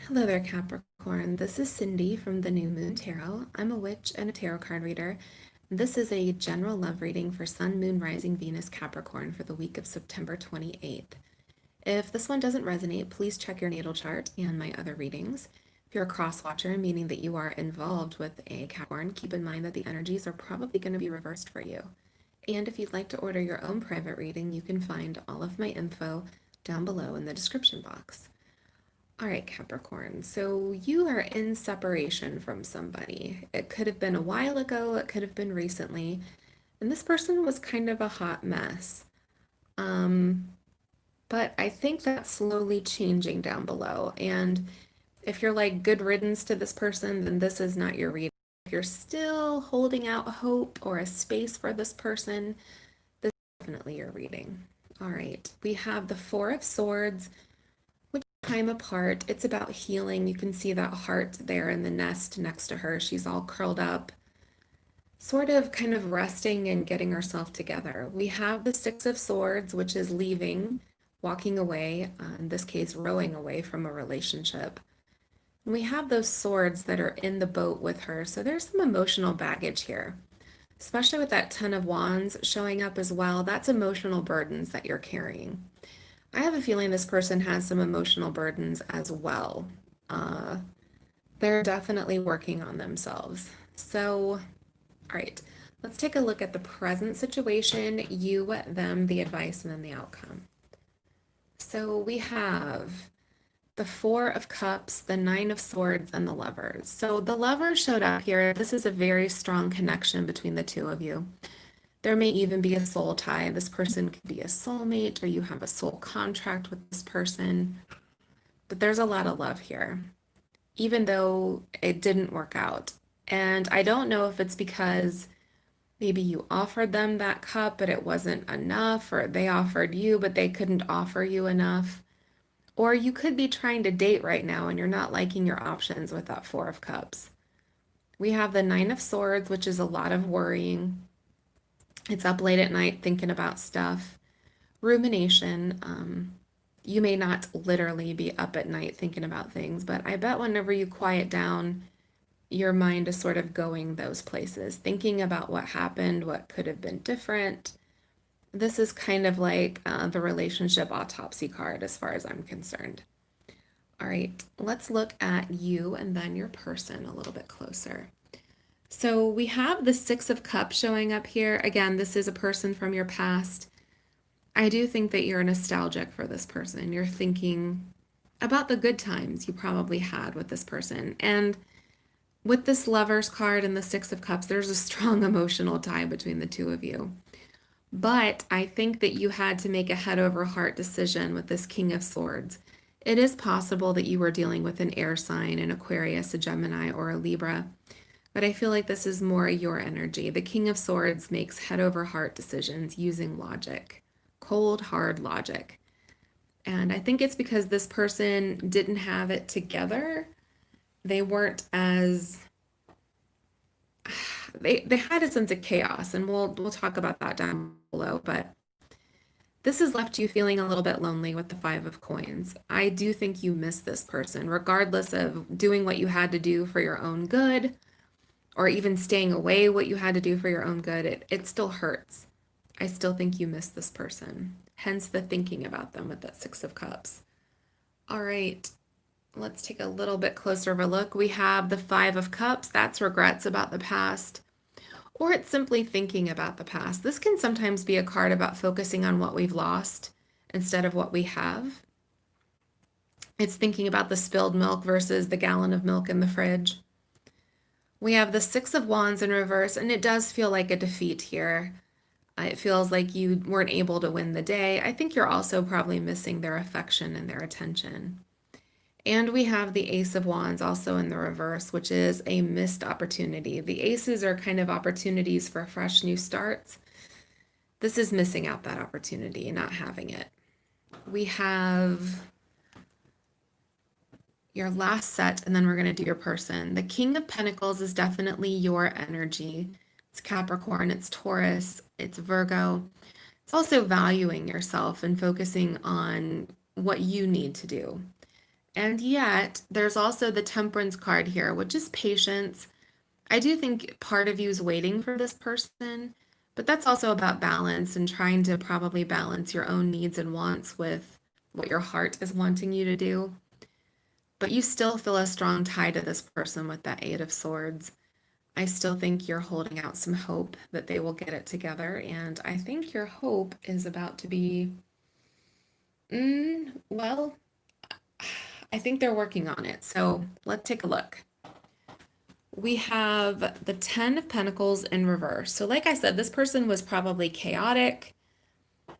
Hello there, Capricorn. This is Cindy from the New Moon Tarot. I'm a witch and a tarot card reader. This is a general love reading for Sun, Moon, Rising, Venus, Capricorn for the week of September 28th. If this one doesn't resonate, please check your natal chart and my other readings. If you're a cross watcher, meaning that you are involved with a Capricorn, keep in mind that the energies are probably going to be reversed for you. And if you'd like to order your own private reading, you can find all of my info down below in the description box. All right, Capricorn. So you are in separation from somebody. It could have been a while ago, it could have been recently, and this person was kind of a hot mess. Um, but I think that's slowly changing down below. And if you're like good riddance to this person, then this is not your reading. If you're still holding out hope or a space for this person, this is definitely your reading. All right, we have the Four of Swords, time apart. It's about healing. You can see that heart there in the nest next to her. She's all curled up, sort of kind of resting and getting herself together. We have the Six of Swords, which is leaving, walking away, in this case, rowing away from a relationship. And we have those swords that are in the boat with her. So there's some emotional baggage here, especially with that Ten of Wands showing up as well. That's emotional burdens that you're carrying. I have a feeling this person has some emotional burdens as well. Uh, they're definitely working on themselves. So, all right, let's take a look at the present situation, you, them, the advice, and then the outcome. So we have the Four of Cups, the Nine of Swords, and the Lovers. So the Lovers showed up here. This is a very strong connection between the two of you. There may even be a soul tie. This person could be a soulmate, or you have a soul contract with this person. But there's a lot of love here, even though it didn't work out. And I don't know if it's because maybe you offered them that cup, but it wasn't enough, or they offered you, but they couldn't offer you enough. Or you could be trying to date right now and you're not liking your options with that Four of Cups. We have the Nine of Swords, which is a lot of worrying. It's up late at night thinking about stuff. Rumination. You may not literally be up at night thinking about things, but I bet whenever you quiet down, your mind is sort of going those places, thinking about what happened, what could have been different. This is kind of like the relationship autopsy card as far as I'm concerned. All right, let's look at you and then your person a little bit closer. So we have the Six of Cups showing up here. Again, this is a person from your past. I do think that you're nostalgic for this person. You're thinking about the good times you probably had with this person. And with this Lovers card and the Six of Cups, there's a strong emotional tie between the two of you. But I think that you had to make a head over heart decision with this King of Swords. It is possible that you were dealing with an air sign, an Aquarius, a Gemini, or a Libra. But I feel like this is more your energy. The King of Swords makes head over heart decisions using logic, cold, hard logic. And I think it's because this person didn't have it together. They weren't as, they had a sense of chaos, and we'll talk about that down below, but this has left you feeling a little bit lonely with the Five of Coins. I do think you miss this person, regardless of doing what you had to do for your own good, or even staying away what you had to do for your own good. It still hurts. I still think you miss this person. Hence the thinking about them with that Six of Cups. All right, let's take a little bit closer of a look. We have the Five of Cups. That's regrets about the past, or it's simply thinking about the past. This can sometimes be a card about focusing on what we've lost instead of what we have. It's thinking about the spilled milk versus the gallon of milk in the fridge. We have the Six of Wands in reverse, and it does feel like a defeat here. It feels like you weren't able to win the day. I think you're also probably missing their affection and their attention. And we have the Ace of Wands also in the reverse, which is a missed opportunity. The aces are kind of opportunities for fresh new starts. This is missing out that opportunity, not having it. We have your last set, and then we're going to do your person. The King of Pentacles is definitely your energy. It's Capricorn, it's Taurus, it's Virgo. It's also valuing yourself and focusing on what you need to do. And yet, there's also the Temperance card here, which is patience. I do think part of you is waiting for this person, but that's also about balance and trying to probably balance your own needs and wants with what your heart is wanting you to do. But you still feel a strong tie to this person with that Eight of Swords. I still think you're holding out some hope that they will get it together, and I think your hope is about to be, well, I think they're working on it. So let's take a look. We have the Ten of Pentacles in reverse. So like I said, this person was probably chaotic.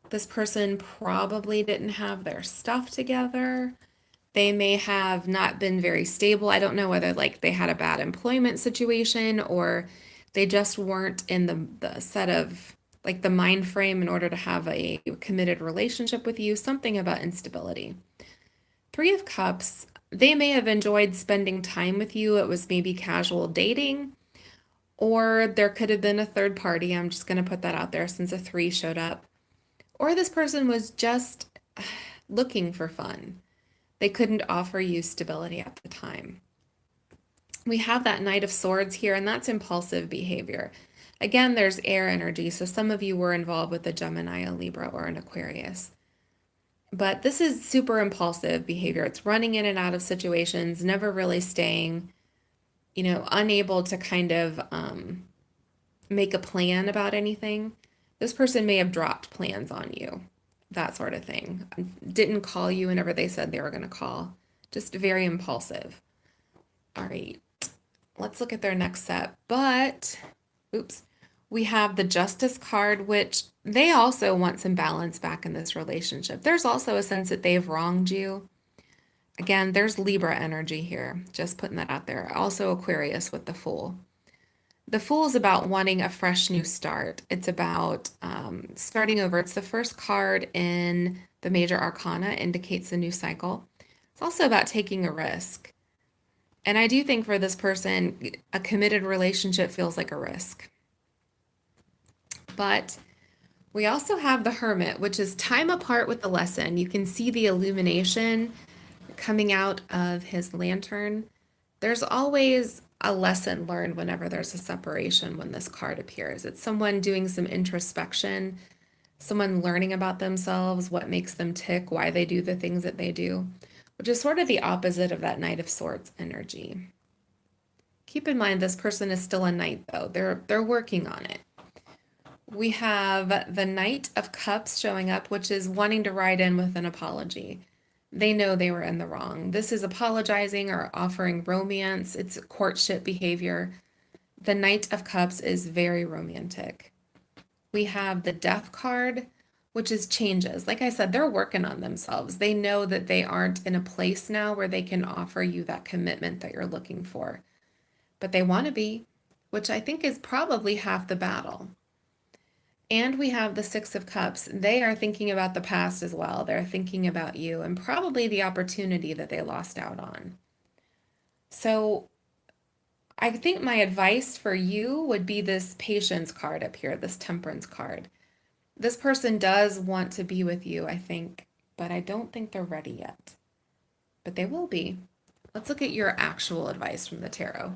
This person probably didn't have their stuff together. They may have not been very stable. I don't know whether like they had a bad employment situation or they just weren't in the set of like the mind frame in order to have a committed relationship with you, something about instability. Three of Cups, they may have enjoyed spending time with you. It was maybe casual dating, or there could have been a third party. I'm just going to put that out there since a three showed up. Or this person was just looking for fun. They couldn't offer you stability at the time. We have that Knight of Swords here, and that's impulsive behavior. Again, there's air energy, so some of you were involved with a Gemini, a Libra, or an Aquarius. But this is super impulsive behavior. It's running in and out of situations, never really staying, unable to kind of make a plan about anything. This person may have dropped plans on you, that sort of thing. Didn't call you whenever they said they were going to call. Just very impulsive. All right, let's look at their next set. But, oops, we have the Justice card, which they also want some balance back in this relationship. There's also a sense that they've wronged you. Again, there's Libra energy here, just putting that out there. Also Aquarius with the Fool. The Fool is about wanting a fresh new start. It's about starting over. It's the first card in the major arcana, indicates a new cycle. It's also about taking a risk. And I do think for this person, a committed relationship feels like a risk. But we also have the Hermit, which is time apart with the lesson. You can see the illumination coming out of his lantern. There's always a lesson learned whenever there's a separation when this card appears. It's someone doing some introspection, someone learning about themselves, what makes them tick, why they do the things that they do, which is sort of the opposite of that Knight of Swords energy. Keep in mind this person is still a knight though. They're working on it. We have the Knight of Cups showing up, which is wanting to ride in with an apology. They know they were in the wrong. This is apologizing or offering romance. It's courtship behavior. The Knight of Cups is very romantic. We have the Death card, which is changes. Like I said, they're working on themselves. They know that they aren't in a place now where they can offer you that commitment that you're looking for. But they want to be, which I think is probably half the battle. And we have the Six of Cups. They are thinking about the past as well. They're thinking about you and probably the opportunity that they lost out on. So I think my advice for you would be this Patience card up here, this Temperance card. This person does want to be with you, I think, but I don't think they're ready yet. But they will be. Let's look at your actual advice from the tarot.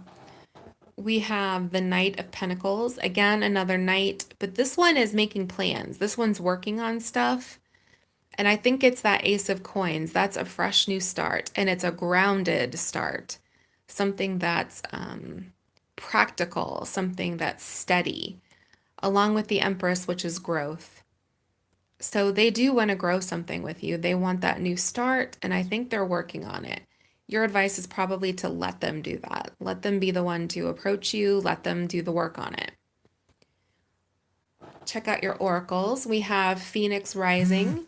We have the Knight of Pentacles, again, another knight, but this one is making plans. This one's working on stuff. And I think it's that Ace of Coins. That's a fresh new start, and it's a grounded start. Something that's practical, something that's steady, along with the Empress, which is growth. So they do want to grow something with you. They want that new start, and I think they're working on it. Your advice is probably to let them do that. Let them be the one to approach you. Let them do the work on it. Check out your oracles. We have Phoenix rising.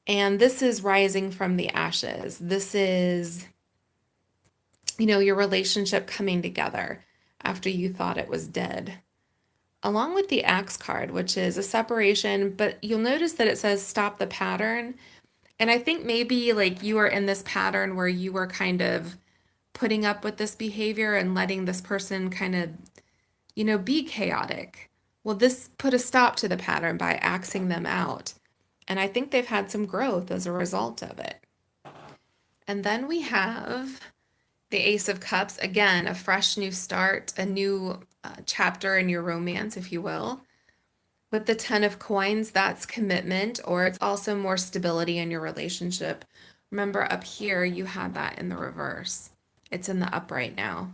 And this is rising from the ashes. This is, your relationship coming together after you thought it was dead. Along with the Axe card, which is a separation, but you'll notice that it says stop the pattern. And I think maybe like you were in this pattern where you were kind of putting up with this behavior and letting this person kind of, be chaotic. Well, this put a stop to the pattern by axing them out. And I think they've had some growth as a result of it. And then we have the Ace of Cups, again, a fresh new start, a new chapter in your romance, if you will. With the Ten of Coins, that's commitment, or it's also more stability in your relationship. Remember, up here, you had that in the reverse. It's in the upright now.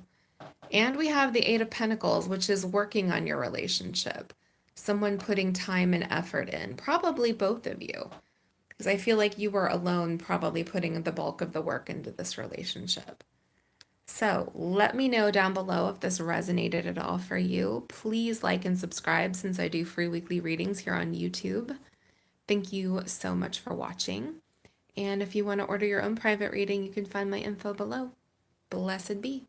And we have the Eight of Pentacles, which is working on your relationship. Someone putting time and effort in, probably both of you. Because I feel like you were alone, probably putting the bulk of the work into this relationship. So let me know down below if this resonated at all for you. Please like and subscribe since I do free weekly readings here on YouTube. Thank you so much for watching. And if you want to order your own private reading, you can find my info below. Blessed be.